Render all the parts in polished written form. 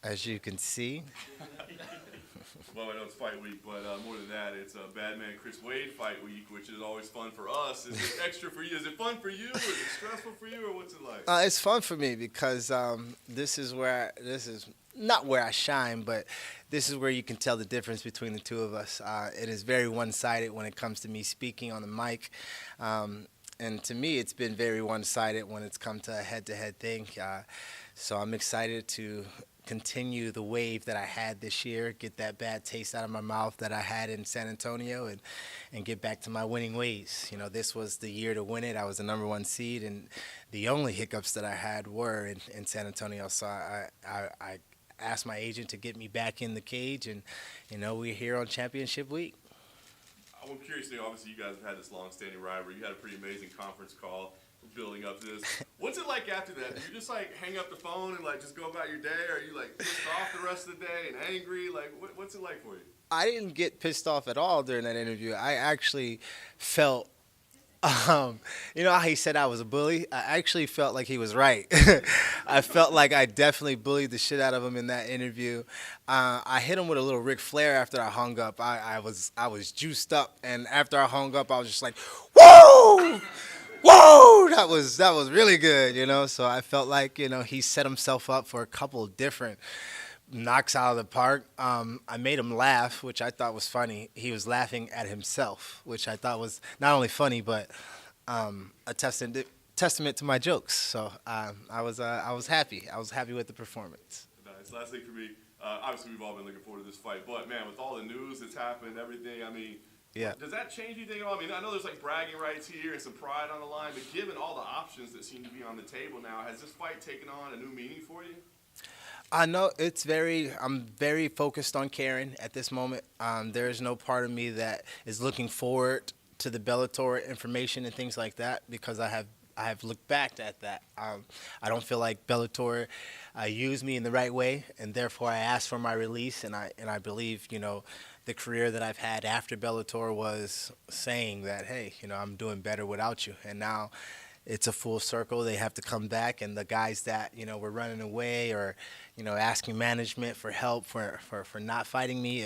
As you can see. Well, I know it's fight week, but more than that, it's a Badman Chris Wade fight week, which is always fun for us. Is it extra for you? Is it fun for you? Is it stressful for you, or what's it like? It's fun for me because this is not where I shine, but this is where you can tell the difference between the two of us. It is very one-sided when it comes to me speaking on the mic. And to me, it's been very one-sided when it's come to a head-to-head thing. So I'm excited to continue the wave that I had this year, get that bad taste out of my mouth that I had in San Antonio, and get back to my winning ways. You know, this was the year to win it. I was the number one seed, and the only hiccups that I had were in San Antonio. So I asked my agent to get me back in the cage, and, we're here on championship week. I'm curious, obviously, you guys have had this long-standing rivalry. You had a pretty amazing conference call building up to this. What's it like after that? Do you just, hang up the phone and, just go about your day? Or are you, pissed off the rest of the day and angry? What's it like for you? I didn't get pissed off at all during that interview. I actually felt, you know how he said I was a bully? I actually felt like he was right. I felt like I definitely bullied the shit out of him in that interview. I hit him with a little Ric Flair after I hung up. I was juiced up, and after I hung up, I was just like, whoa! Whoa, that was really good, So I felt like he set himself up for a couple of different knocks out of the park. I made him laugh, which I thought was funny. He was laughing at himself, which I thought was not only funny but a testament to my jokes. So I was happy. I was happy with the performance. Nice. Last thing for me, obviously we've all been looking forward to this fight, but man, with all the news that's happened, everything, Yeah. does that change anything at all? I know there's bragging rights here and some pride on the line, but given all the options that seem to be on the table now, has this fight taken on a new meaning for you? I know I'm very focused on Karen at this moment. There is no part of me that is looking forward to the Bellator information and things like that because I have looked back at that. I don't feel like Bellator used me in the right way, and therefore I asked for my release. And I believe the career that I've had after Bellator was saying that, hey, I'm doing better without you. And now it's a full circle. They have to come back, and the guys that were running away or asking management for help for not fighting me,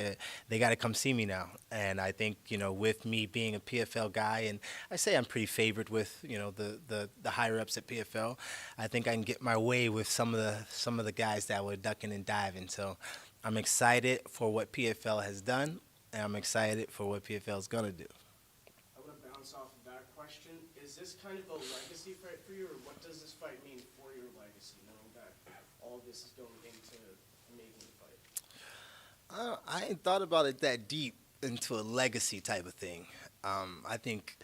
they got to come see me now. And I think with me being a PFL guy, and I say I'm pretty favored with the higher ups at PFL, I think I can get my way with some of the guys that were ducking and diving. So I'm excited for what PFL has done, and I'm excited for what PFL is gonna do. I want to bounce off of that question. Is this kind of a legacy fight for you, or what does this fight mean for your legacy, knowing that all of this is going into making the fight? I ain't thought about it that deep into a legacy type of thing. I think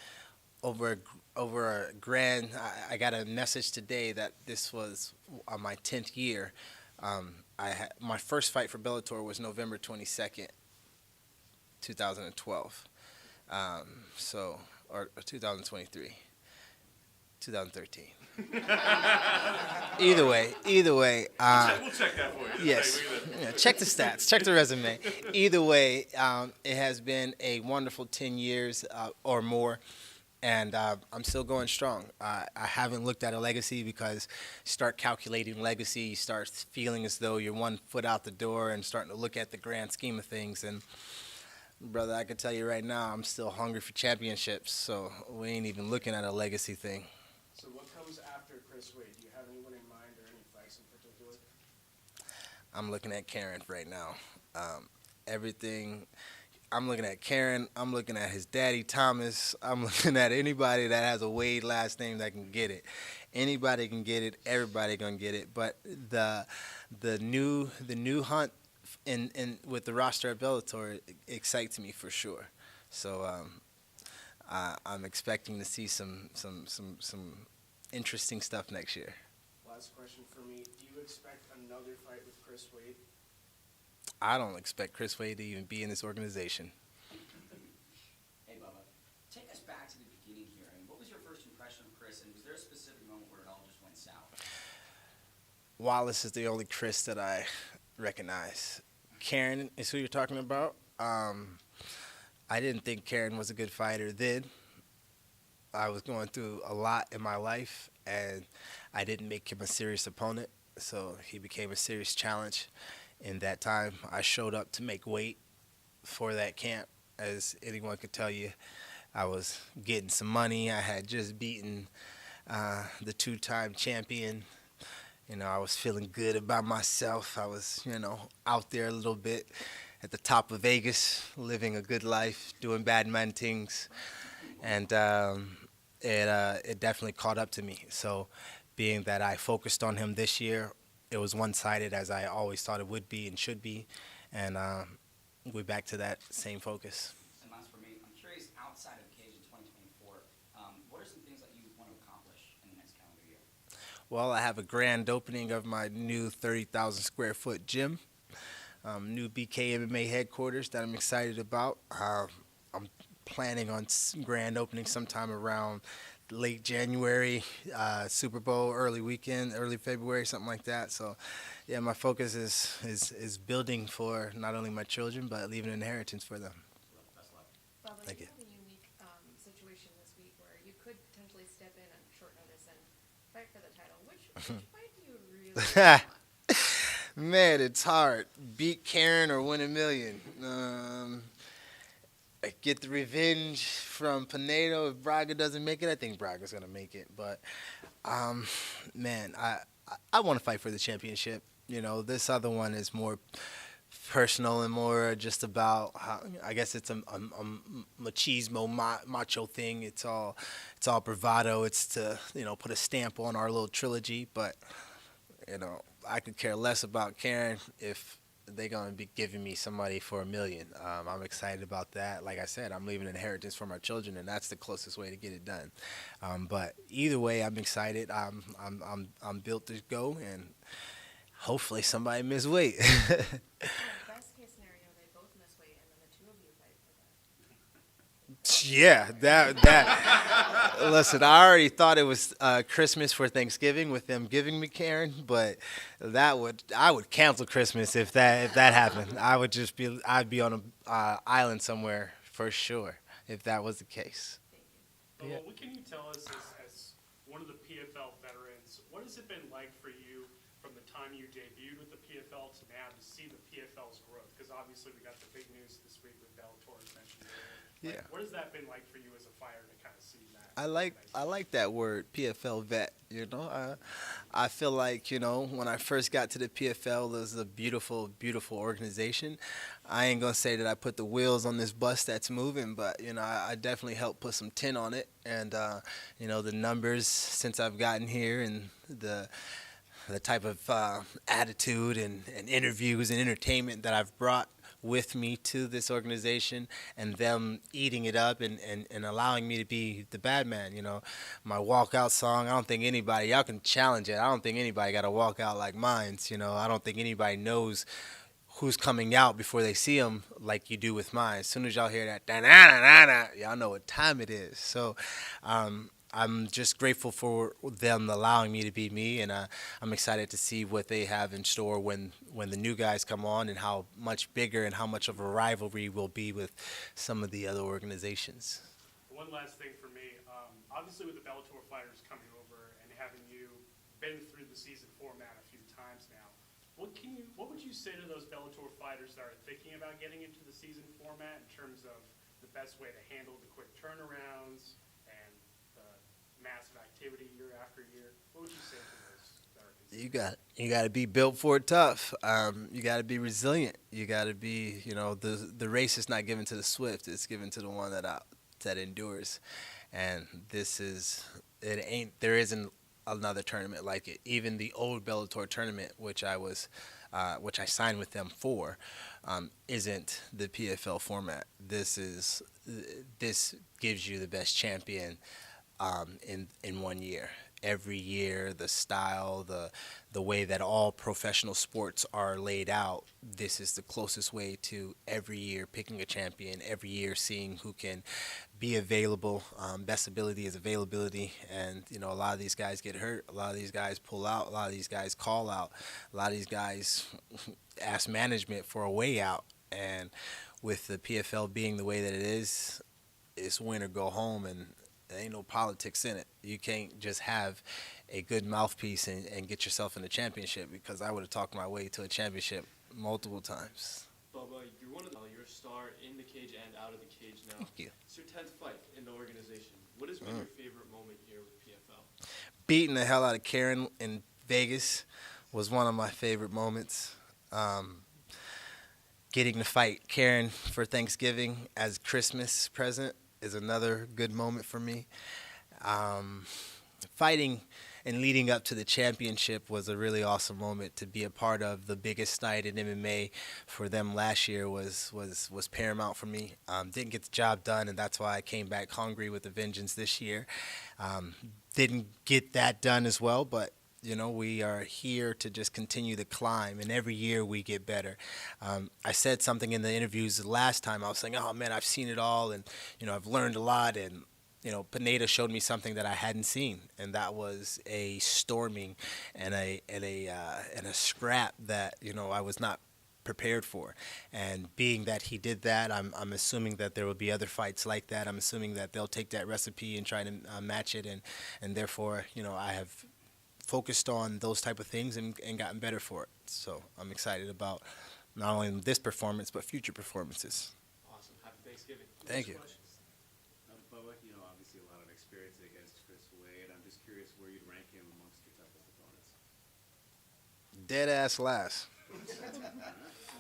over a grand. I got a message today that this was my 10th year. My first fight for Bellator was November 22nd, 2012. Or 2023, 2013. Either way. We'll check that for you. Yes. Hey, look at Yeah, check the stats. Check the resume. Either way, it has been a wonderful 10 years or more, and I'm still going strong. I haven't looked at a legacy because you start calculating legacy, you start feeling as though you're 1 foot out the door and starting to look at the grand scheme of things. And brother, I can tell you right now, I'm still hungry for championships, so we ain't even looking at a legacy thing. So what comes after Chris Wade? Do you have anyone in mind or any fights in particular? I'm looking at Karen right now. Everything. I'm looking at Karen. I'm looking at his daddy, Thomas. I'm looking at anybody that has a Wade last name that can get it. Anybody can get it. Everybody gonna get it. But the new hunt in with the roster at Bellator excites me for sure. So I'm expecting to see some interesting stuff next year. Last question for me. Do you expect another fight with Chris Wade? I don't expect Chris Wade to even be in this organization. Hey, Bubba, take us back to the beginning here. What was your first impression of Chris, and was there a specific moment where it all just went south? Wallace is the only Chris that I recognize. Karen is who you're talking about. I didn't think Karen was a good fighter then. I was going through a lot in my life, and I didn't make him a serious opponent. So he became a serious challenge. In that time, I showed up to make weight for that camp. As anyone could tell you, I was getting some money. I had just beaten the two-time champion. I was feeling good about myself. I was, out there a little bit at the top of Vegas, living a good life, doing bad man things, and it definitely caught up to me. So, being that I focused on him this year, it was one-sided as I always thought it would be and should be, and we're back to that same focus. And last for me, I'm curious, outside of Cage in 2024, what are some things that you want to accomplish in the next calendar year? Well, I have a grand opening of my new 30,000 square foot gym, new BK MMA headquarters that I'm excited about. I'm planning on grand opening sometime around late January, Super Bowl, early weekend, early February, something like that. So, yeah, my focus is building for not only my children, but leaving an inheritance for them. Best of luck. Bubba, Thank you you. had a unique situation this week where you could potentially step in on short notice and fight for the title. Which fight do you really want? Man, it's hard. Beat Karen or win a million. Get the revenge from Pinedo if Braga doesn't make it. I think Braga's gonna make it, but man, I want to fight for the championship. This other one is more personal and more just about how, I guess it's a machismo macho thing. It's all bravado. It's to put a stamp on our little trilogy, but I could care less about Karen if they're going to be giving me somebody for $1 million. I'm excited about that. Like I said, I'm leaving an inheritance for my children, and that's the closest way to get it done. But either way, I'm excited. I'm built to go, and hopefully somebody miss weight. Best case scenario, they both miss weight, and then the two of you fight for that. Yeah, that. Listen, I already thought it was Christmas for Thanksgiving with them giving me Karen, but I would cancel Christmas if that happened. I'd be on an island somewhere for sure if that was the case. Thank you. Well, what can you tell us as one of the PFL veterans, what has it been like for you from the time you debuted with the PFL to now to see the PFL's growth? Because obviously we got the big news this week with Bellator, as mentioned earlier. Yeah. What has that been like for you as a fighter to kind of see that? I like that word, PFL vet. I feel like when I first got to the PFL, it was a beautiful, beautiful organization. I ain't gonna say that I put the wheels on this bus that's moving, but I definitely helped put some tin on it. And the numbers since I've gotten here and the type of attitude and interviews and entertainment that I've brought with me to this organization, and them eating it up and allowing me to be the bad man. My walkout song, I don't think anybody, y'all can challenge it, I don't think anybody got a walkout like mine. I don't think anybody knows who's coming out before they see them like you do with mine. As soon as y'all hear that, da-na-na-na-na, y'all know what time it is. So I'm just grateful for them allowing me to be me, and I'm excited to see what they have in store when the new guys come on, and how much bigger and how much of a rivalry will be with some of the other organizations. One last thing for me, obviously with the Bellator fighters coming over and having you been through the season format a few times now, what would you say to those Bellator fighters that are thinking about getting into the season format in terms of the best way to handle the quick turnarounds and the massive activity year after year? What would you say to those that are considering? You got to be built for it tough. You got to be resilient. You got to be, the race is not given to the swift. It's given to the one that endures. And there isn't another tournament like it. Even the old Bellator tournament, which I signed with them for, isn't the PFL format. This gives you the best champion in 1 year. Every year, the style, the way that all professional sports are laid out, this is the closest way to every year picking a champion, every year seeing who can be available. Best ability is availability, and a lot of these guys get hurt, a lot of these guys pull out, a lot of these guys call out, a lot of these guys ask management for a way out. And with the PFL being the way that it is, it's win or go home, and there ain't no politics in it. You can't just have a good mouthpiece and get yourself in a championship, because I would have talked my way to a championship multiple times. Bubba, you're one of the, you're a star in the cage and out of the cage now. Thank you. It's your 10th fight in the organization. What has been your favorite moment here with PFL? Beating the hell out of Karen in Vegas was one of my favorite moments. Getting to fight Karen for Thanksgiving as Christmas present is another good moment for me. Fighting and leading up to the championship was a really awesome moment. To be a part of the biggest night in MMA for them last year was paramount for me. Didn't get the job done, and that's why I came back hungry with a vengeance this year. Didn't get that done as well, but we are here to just continue the climb, and every year we get better. I said something in the interviews the last time. I was saying, oh man, I've seen it all, and I've learned a lot, and Pineda showed me something that I hadn't seen, and that was a storming and a scrap that I was not prepared for. And being that he did that, I'm assuming that there will be other fights like that. I'm assuming that they'll take that recipe and try to match it, and therefore I have focused on those type of things and gotten better for it. So I'm excited about not only this performance but future performances. Awesome. Happy Thanksgiving. Thank you. Bubba, obviously a lot of experience against Chris Wade. I'm just curious where you'd rank him amongst your toughest opponents. Dead ass last.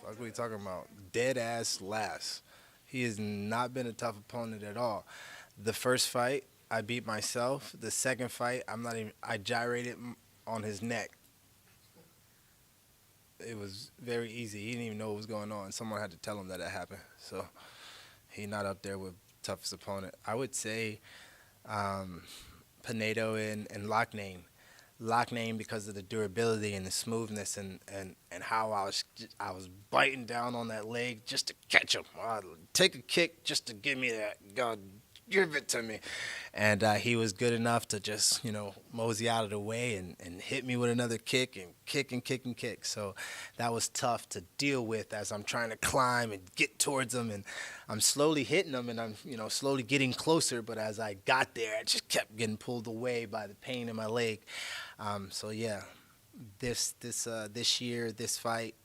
What are we talking about? Dead ass last. He has not been a tough opponent at all. The first fight, I beat myself. The second fight, I gyrated on his neck. It was very easy. He didn't even know what was going on. Someone had to tell him that it happened. So he's not up there with toughest opponent. I would say Pinedo and Lockname. Lockname because of the durability and the smoothness and how I was biting down on that leg just to catch him. I'd take a kick just to give me that. God, give it to me. And he was good enough to just, mosey out of the way and hit me with another kick and kick and kick and kick. So that was tough to deal with as I'm trying to climb and get towards him. And I'm slowly hitting him and I'm, slowly getting closer. But as I got there, I just kept getting pulled away by the pain in my leg. So yeah, this year, this fight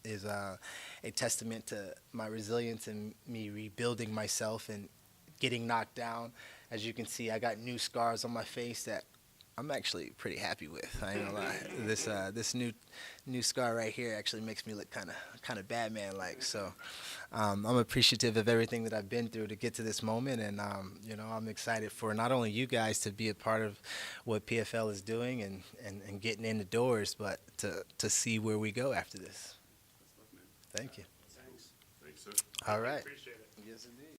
is a testament to my resilience and me rebuilding myself and getting knocked down. As you can see, I got new scars on my face that I'm actually pretty happy with. I ain't gonna lie. This new scar right here actually makes me look kind of Batman-like. So I'm appreciative of everything that I've been through to get to this moment, and I'm excited for not only you guys to be a part of what PFL is doing and getting in the doors, but to see where we go after this. Thank you. Thanks, sir. All right. Appreciate it. Yes, indeed.